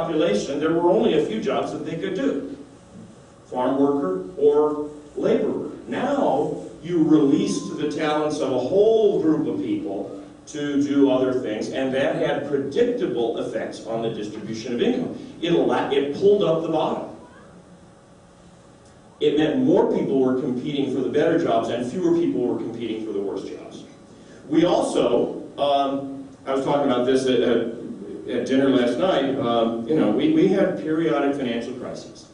population, there were only a few jobs that they could do. Farm worker or laborer. Now, you released the talents of a whole group of people to do other things, and that had predictable effects on the distribution of income. It pulled up the bottom. It meant more people were competing for the better jobs and fewer people were competing for the worse jobs. We also, I was talking about this at dinner last night, we had periodic financial crises.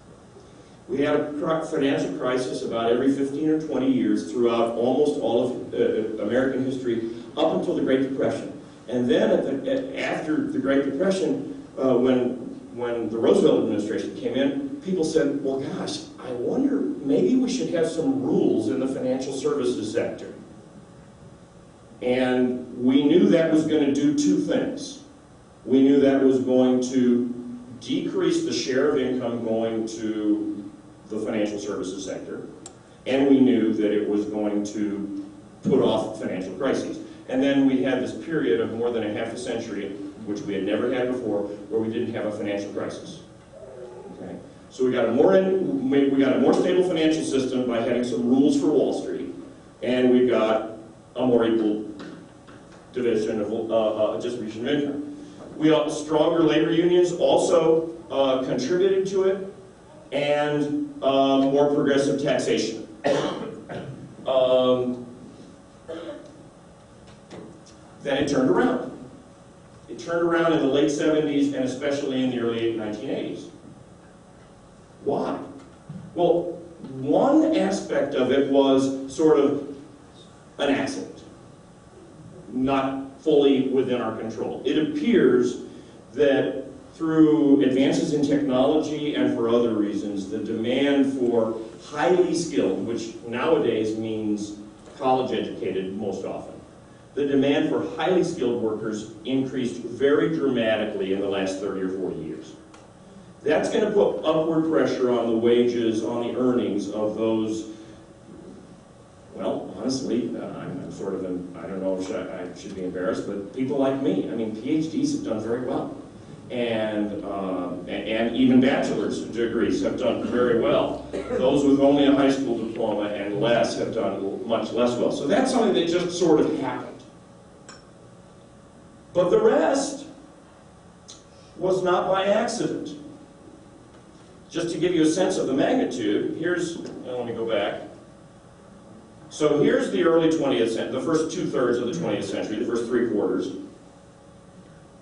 We had a financial crisis about every 15 or 20 years throughout almost all of American history up until the Great Depression. And then after the Great Depression, when the Roosevelt administration came in, people said, well, gosh, I wonder, maybe we should have some rules in the financial services sector. And we knew that was going to do two things. We knew that was going to decrease the share of income going to the financial services sector, and we knew that it was going to put off financial crises. And then we had this period of more than a half a century, which we had never had before, where we didn't have a financial crisis. Okay? So we got a more stable financial system by having some rules for Wall Street, and we got a more equal division of distribution of income. Stronger labor unions also contributed to it, and more progressive taxation. Then it turned around. It turned around in the late 70s and especially in the early 1980s. Why? Well, one aspect of it was sort of an accident, not fully within our control. It appears that through advances in technology and for other reasons, the demand for highly skilled, which nowadays means college-educated most often, the demand for highly skilled workers increased very dramatically in the last 30 or 40 years. That's going to put upward pressure on the wages, on the earnings of those, well, honestly, I'm sort of, I don't know if I should be embarrassed, but people like me. I mean, PhDs have done very well. And even bachelor's degrees have done very well. Those with only a high school diploma and less have done much less well. So that's something that just sort of happened. But the rest was not by accident. Just to give you a sense of the magnitude, let me go back. So here's the early 20th century, the first 2/3 of the 20th century, the first 3/4.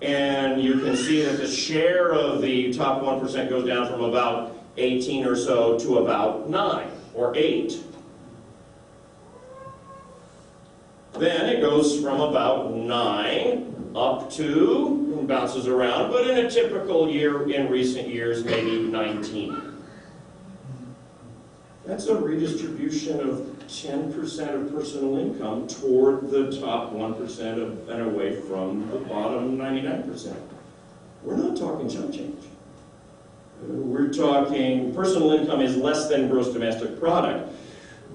And you can see that the share of the top 1% goes down from about 18 or so to about 9 or 8. Then it goes from about 9 up to, and bounces around, but in a typical year in recent years, maybe 19. That's a redistribution of 10% of personal income toward the top 1% and away from the bottom 99%. We're not talking chump change. We're talking personal income is less than gross domestic product.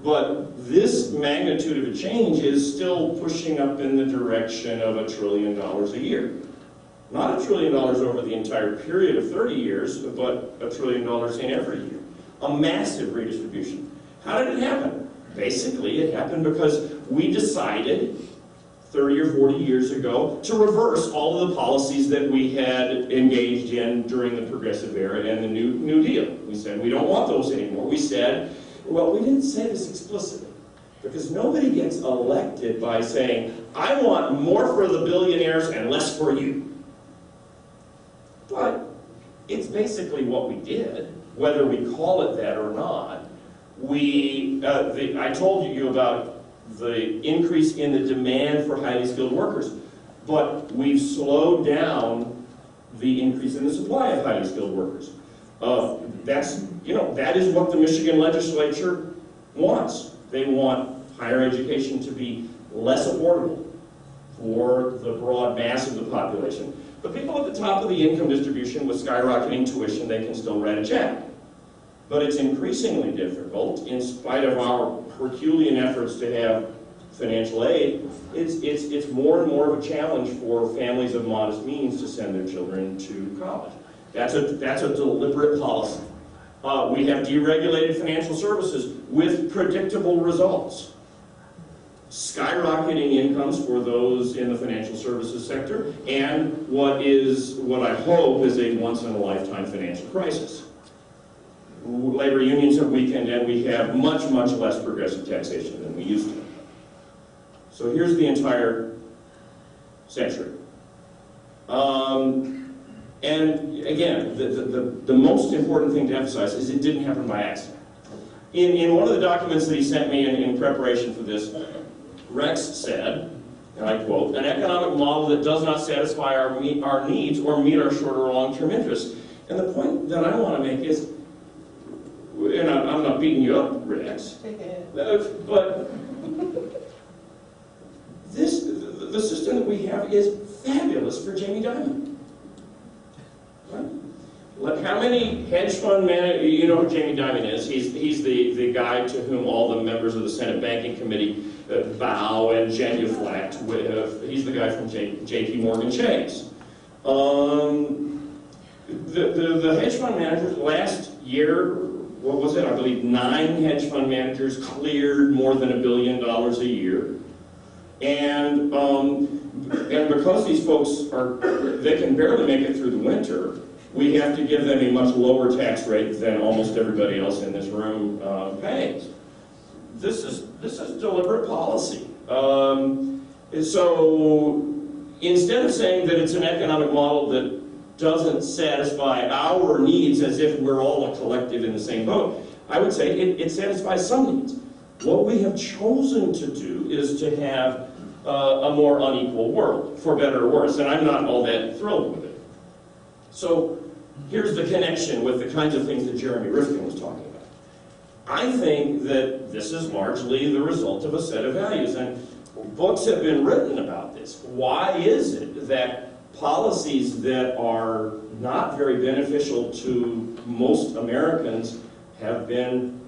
But this magnitude of a change is still pushing up in the direction of $1 trillion a year. Not $1 trillion over the entire period of 30 years, but $1 trillion in every year. A massive redistribution. How did it happen? Basically, it happened because we decided 30 or 40 years ago to reverse all of the policies that we had engaged in during the Progressive era and the New Deal. We said we don't want those anymore. We said, well, we didn't say this explicitly, because nobody gets elected by saying, I want more for the billionaires and less for you. But it's basically what we did, whether we call it that or not. I told you about the increase in the demand for highly skilled workers, but we've slowed down the increase in the supply of highly skilled workers. That is what the Michigan legislature wants. They want higher education to be less affordable for the broad mass of the population. But people at the top of the income distribution with skyrocketing tuition, they can still write a check. But it's increasingly difficult, in spite of our Herculean efforts to have financial aid, it's more and more of a challenge for families of modest means to send their children to college. That's a deliberate policy. We have deregulated financial services with predictable results. Skyrocketing incomes for those in the financial services sector, and what I hope is a once-in-a-lifetime financial crisis. Labor unions have weakened, and we have much, much less progressive taxation than we used to. So here's the entire century. And again, the most important thing to emphasize is it didn't happen by accident. In one of the documents that he sent me in preparation for this, Rex said, and I quote, "An economic model that does not satisfy our needs or meet our short or long-term interests." And the point that I want to make is, and I'm not beating you up, Rex, but the system that we have is fabulous for Jamie Dimon. Right? How many hedge fund managers, you know who Jamie Dimon is? He's the guy to whom all the members of the Senate Banking Committee bow and genuflect. He's the guy from J.P. Morgan Chase. The hedge fund managers last year, what was it? I believe 9 hedge fund managers cleared more than $1 billion a year. And because these folks they can barely make it through the winter, we have to give them a much lower tax rate than almost everybody else in this room pays. This is deliberate policy. So instead of saying that it's an economic model that doesn't satisfy our needs as if we're all a collective in the same boat, I would say it satisfies some needs. What we have chosen to do is to have a more unequal world, for better or worse, and I'm not all that thrilled with it. So here's the connection with the kinds of things that Jeremy Rifkin was talking about. I think that this is largely the result of a set of values, and books have been written about this. Why is it that policies that are not very beneficial to most Americans have been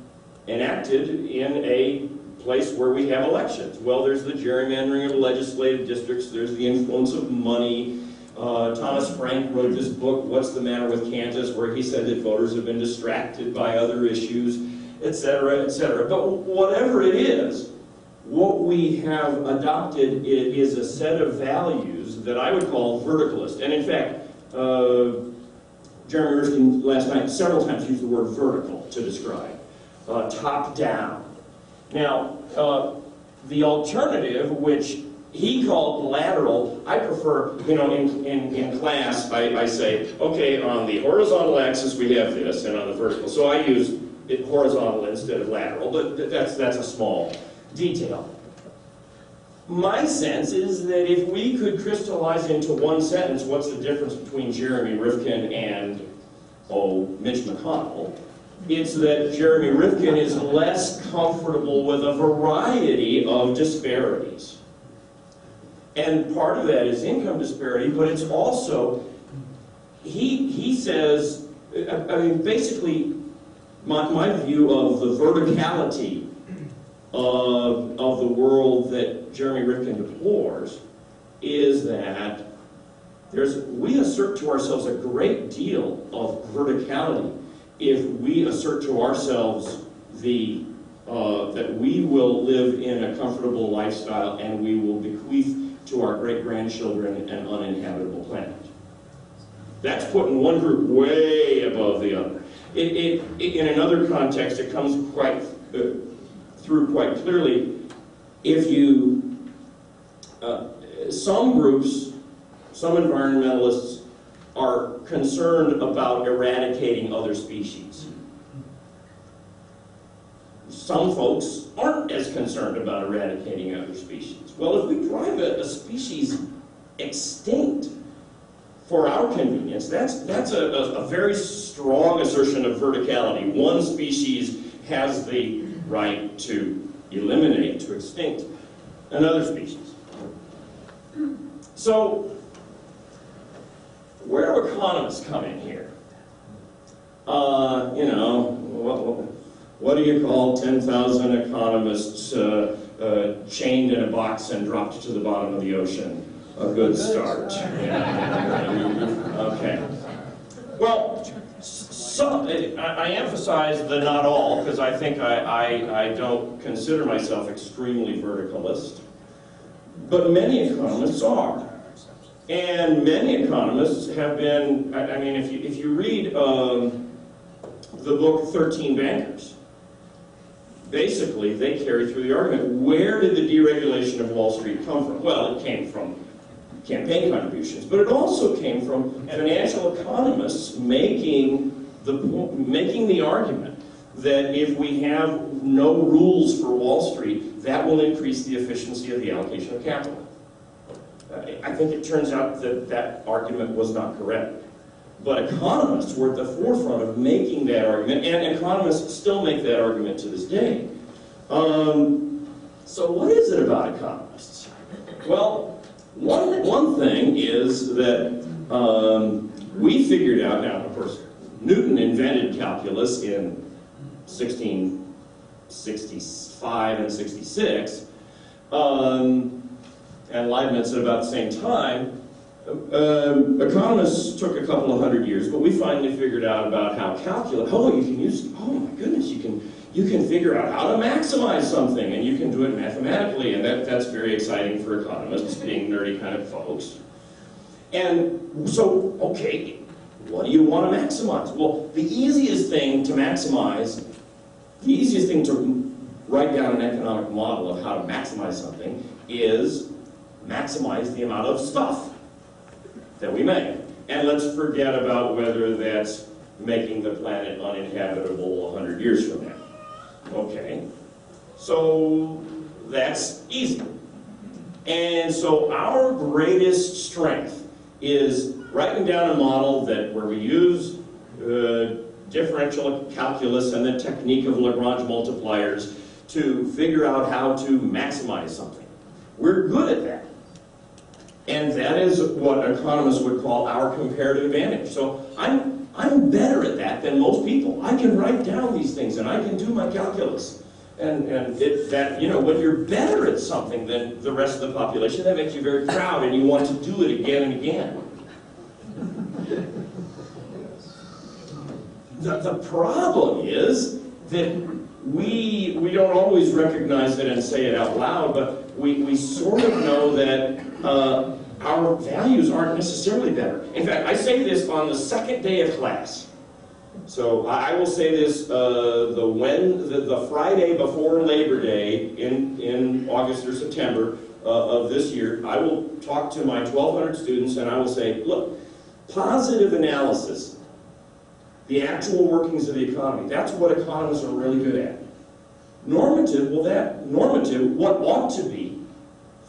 enacted in a place where we have elections? Well, there's the gerrymandering of legislative districts, there's the influence of money. Thomas Frank wrote this book, What's the Matter with Kansas, where he said that voters have been distracted by other issues, etc., etc. But whatever it is, what we have adopted is a set of values that I would call verticalist. And in fact, Jeremy Rifkin last night several times used the word vertical to describe, top-down. Now, the alternative, which he called lateral, I prefer, in class, I say, okay, on the horizontal axis we have this, and on the vertical. So I use it horizontal instead of lateral, but that's a small detail. My sense is that if we could crystallize into one sentence what's the difference between Jeremy Rifkin and, Mitch McConnell, it's that Jeremy Rifkin is less comfortable with a variety of disparities. And part of that is income disparity, but it's also, he says, basically, my view of the verticality of the world that Jeremy Rifkin deplores is that we assert to ourselves a great deal of verticality if we assert to ourselves that we will live in a comfortable lifestyle and we will bequeath to our great-grandchildren an uninhabitable planet. That's putting one group way above the other. In another context, it comes through quite clearly. If you, some groups, some environmentalists are concerned about eradicating other species. Some folks aren't as concerned about eradicating other species. Well, if we drive a species extinct for our convenience, that's a very strong assertion of verticality. One species has the right to eliminate, to extinct another species. So, where do economists come in here? What do you call 10,000 economists chained in a box and dropped to the bottom of the ocean? A good start. Yeah. Okay. Well, I emphasize the not all, because I think I don't consider myself extremely verticalist, but many economists are. And many economists have been, I mean, if you read the book 13 Bankers, basically they carry through the argument, where did the deregulation of Wall Street come from? Well, it came from campaign contributions, but it also came from financial economists making the argument that if we have no rules for Wall Street, that will increase the efficiency of the allocation of capital. I think it turns out that that argument was not correct. But economists were at the forefront of making that argument, and economists still make that argument to this day. So what is it about economists? Well, one thing is that we figured out, now of course, Newton invented calculus in 1665 and 66, and Leibniz at about the same time. Economists took a couple of hundred years, but we finally figured out about how calculus, oh my goodness, you can figure out how to maximize something, and you can do it mathematically, and that's very exciting for economists, being nerdy kind of folks. And so, okay, what do you want to maximize? Well, the easiest thing to maximize, the easiest thing to write down an economic model of how to maximize something is maximize the amount of stuff that we make. And let's forget about whether that's making the planet uninhabitable 100 years from now. Okay, so that's easy. And so our greatest strength is writing down a model where we use differential calculus and the technique of Lagrange multipliers to figure out how to maximize something. We're good at that. And that is what economists would call our comparative advantage. So I'm better at that than most people. I can write down these things and I can do my calculus. And when you're better at something than the rest of the population, that makes you very proud and you want to do it again and again. The problem is that we don't always recognize it and say it out loud, but we sort of know that our values aren't necessarily better. In fact, I say this on the second day of class. So I will say this the Friday before Labor Day in August or September of this year. I will talk to my 1,200 students and I will say, look, positive analysis, the actual workings of the economy, that's what economists are really good at. Normative, what ought to be,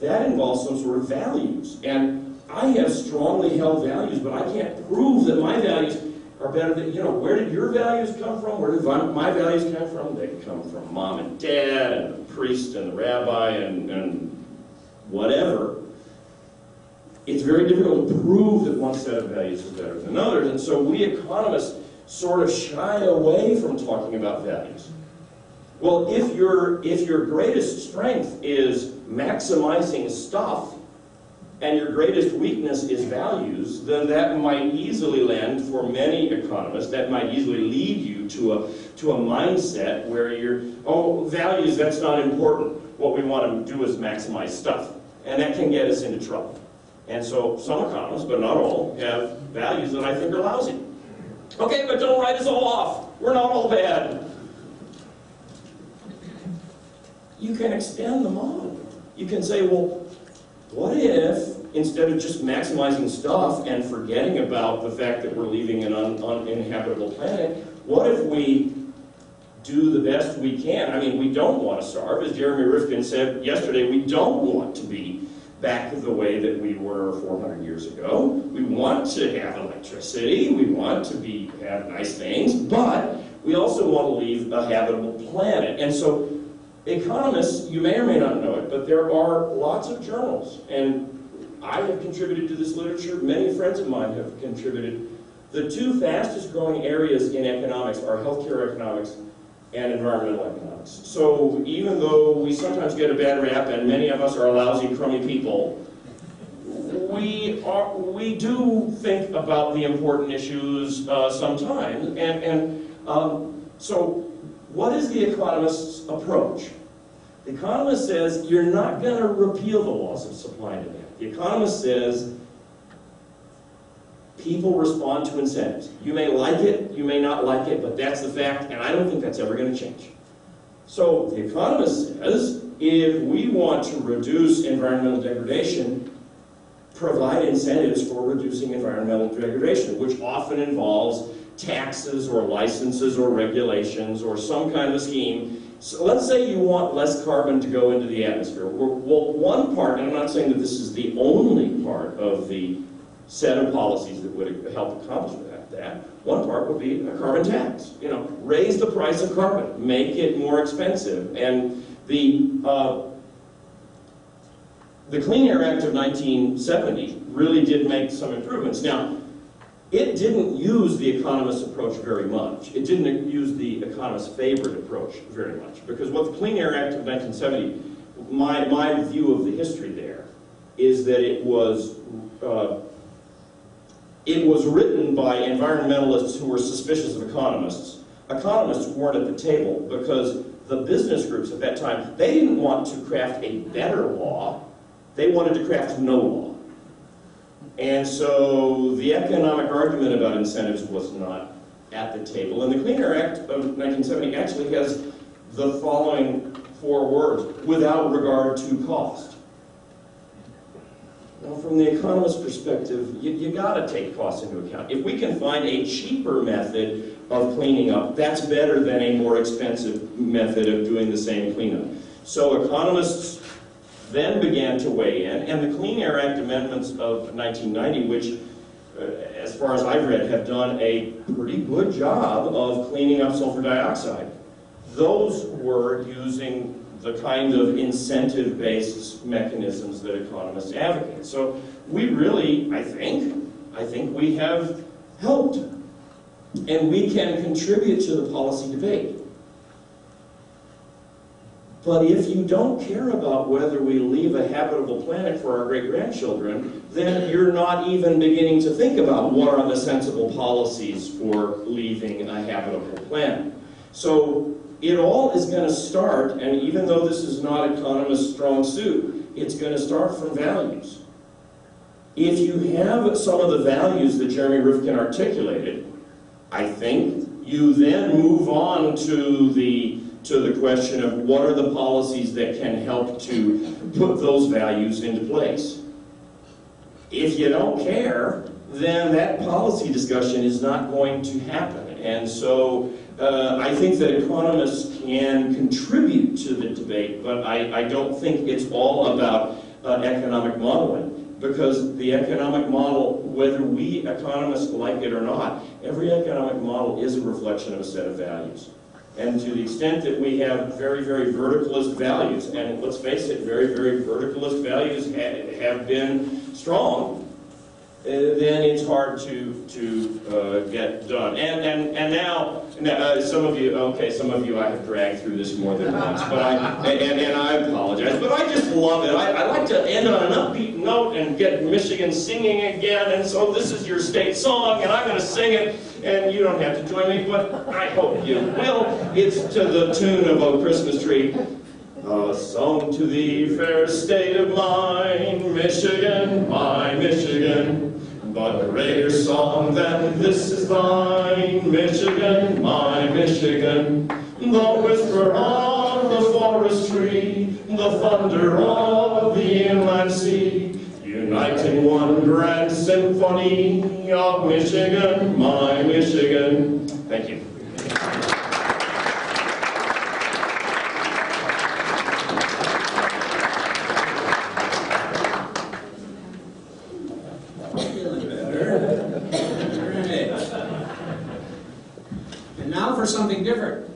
that involves some sort of values. And I have strongly held values, but I can't prove that my values are better than, where did your values come from? Where did my values come from? They come from mom and dad and the priest and the rabbi and whatever. It's very difficult to prove that one set of values is better than others. And so we economists sort of shy away from talking about values. Well, if your greatest strength is maximizing stuff, and your greatest weakness is values, then that might easily lend, for many economists, that might easily lead you to a mindset where values, that's not important. What we want to do is maximize stuff. And that can get us into trouble. And so some economists, but not all, have values that I think are lousy. Okay, but don't write us all off. We're not all bad. You can extend the model. You can say, well, what if, instead of just maximizing stuff and forgetting about the fact that we're leaving an uninhabitable planet, what if we do the best we can? I mean, we don't want to starve. As Jeremy Rifkin said yesterday, we don't want to be back the way that we were 400 years ago. We want to have electricity. We want to have nice things, but we also want to leave a habitable planet. And so economists, you may or may not know it, but there are lots of journals, and I have contributed to this literature, many friends of mine have contributed. The two fastest growing areas in economics are healthcare economics and environmental economics. So even though we sometimes get a bad rap, and many of us are lousy, crummy people, we do think about the important issues sometimes, so what is the economist's approach? The economist says you're not going to repeal the laws of supply and demand. The economist says people respond to incentives. You may like it, you may not like it, but that's the fact, and I don't think that's ever going to change. So the economist says if we want to reduce environmental degradation, provide incentives for reducing environmental degradation, which often involves taxes or licenses or regulations or some kind of a scheme. So let's say you want less carbon to go into the atmosphere. Well, one part, and I'm not saying that this is the only part of the set of policies that would help accomplish that. One part would be a carbon tax. You know, raise the price of carbon, make it more expensive. And the Clean Air Act of 1970 really did make some improvements. Now, it didn't use the economist's approach very much. It didn't use the economist's favorite approach very much. Because what the Clean Air Act of 1970, my view of the history there, is that it was written by environmentalists who were suspicious of economists. Economists weren't at the table because the business groups at that time, they didn't want to craft a better law. They wanted to craft no law. And so the economic argument about incentives was not at the table. And the Clean Air Act of 1970 actually has the following 4 words: without regard to cost. Now, from the economist's perspective, you got to take costs into account. If we can find a cheaper method of cleaning up, that's better than a more expensive method of doing the same cleanup. So economists then began to weigh in, and the Clean Air Act amendments of 1990, which, as far as I've read, have done a pretty good job of cleaning up sulfur dioxide. Those were using the kind of incentive-based mechanisms that economists advocate. So we really, I think we have helped, and we can contribute to the policy debate. But if you don't care about whether we leave a habitable planet for our great-grandchildren, then you're not even beginning to think about what are the sensible policies for leaving a habitable planet. So it all is going to start, and even though this is not economist's strong suit, it's going to start from values. If you have some of the values that Jeremy Rifkin articulated, I think you then move on to the question of what are the policies that can help to put those values into place. If you don't care, then that policy discussion is not going to happen. And so I think that economists can contribute to the debate, but I don't think it's all about economic modeling, because the economic model, whether we economists like it or not, every economic model is a reflection of a set of values. And to the extent that we have very, very verticalist values, and let's face it, very, very verticalist values have been strong, then it's hard to get done. And now some of you I have dragged through this more than once, but I apologize, but I just love it. I like to end on an upbeat note and get Michigan singing again, and so this is your state song, and I'm going to sing it, and you don't have to join me, but I hope you will. It's to the tune of "O Christmas Tree." A song to thee, fair state of mine, Michigan, my Michigan. But a greater song than this is thine, Michigan, my Michigan. The whisper of the forest tree, the thunder of the inland sea, unite in one grand symphony of Michigan, my Michigan. Thank you. Something different.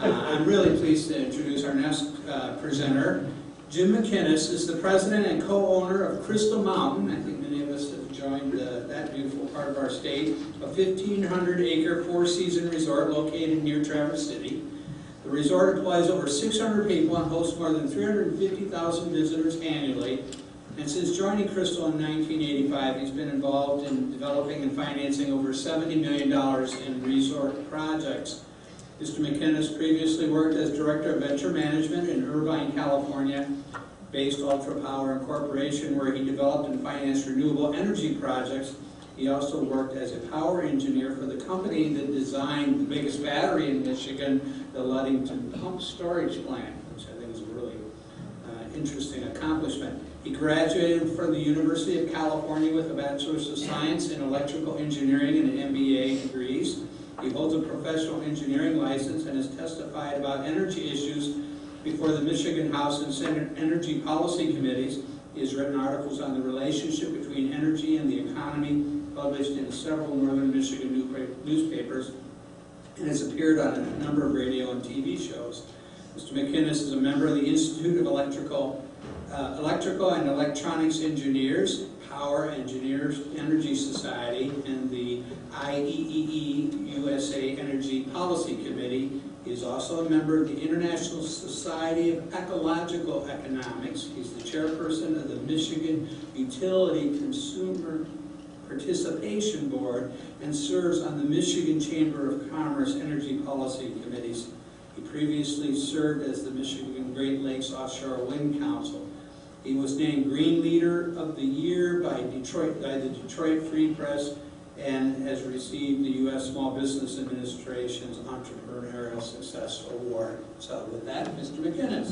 I'm really pleased to introduce our next presenter. Jim Mckenna is the president and co-owner of Crystal Mountain. I think many of us have joined that beautiful part of our state. A 1,500-acre, 4-season resort located near Traverse City. The resort employs over 600 people and hosts more than 350,000 visitors annually. And since joining Crystal in 1985, he's been involved in developing and financing over $70 million in resort projects. Mr. Mckenna previously worked as Director of Venture Management in Irvine, California, based Ultra Power Incorporation, where he developed and financed renewable energy projects. He also worked as a power engineer for the company that designed the biggest battery in Michigan, the Ludington Pump Storage Plant, which I think is a really interesting accomplishment. He graduated from the University of California with a Bachelor's of Science in Electrical Engineering and MBA degrees. He holds a professional engineering license and has testified about energy issues before the Michigan House and Senate Energy Policy Committees. He has written articles on the relationship between energy and the economy, published in several northern Michigan newspapers, and has appeared on a number of radio and TV shows. Mr. Mckenna is a member of the Institute of Electrical and Electronics Engineers, Power Engineers Energy Society, and the IEEE USA Energy Policy Committee. He is also a member of the International Society of Ecological Economics. He's the chairperson of the Michigan Utility Consumer Participation Board and serves on the Michigan Chamber of Commerce Energy Policy Committees. He previously served as the Michigan Great Lakes Offshore Wind Council. He was named Green Leader of the Year by the Detroit Free Press and has received the U.S. Small Business Administration's Entrepreneurial Success Award. So with that, Mr. Mckenna.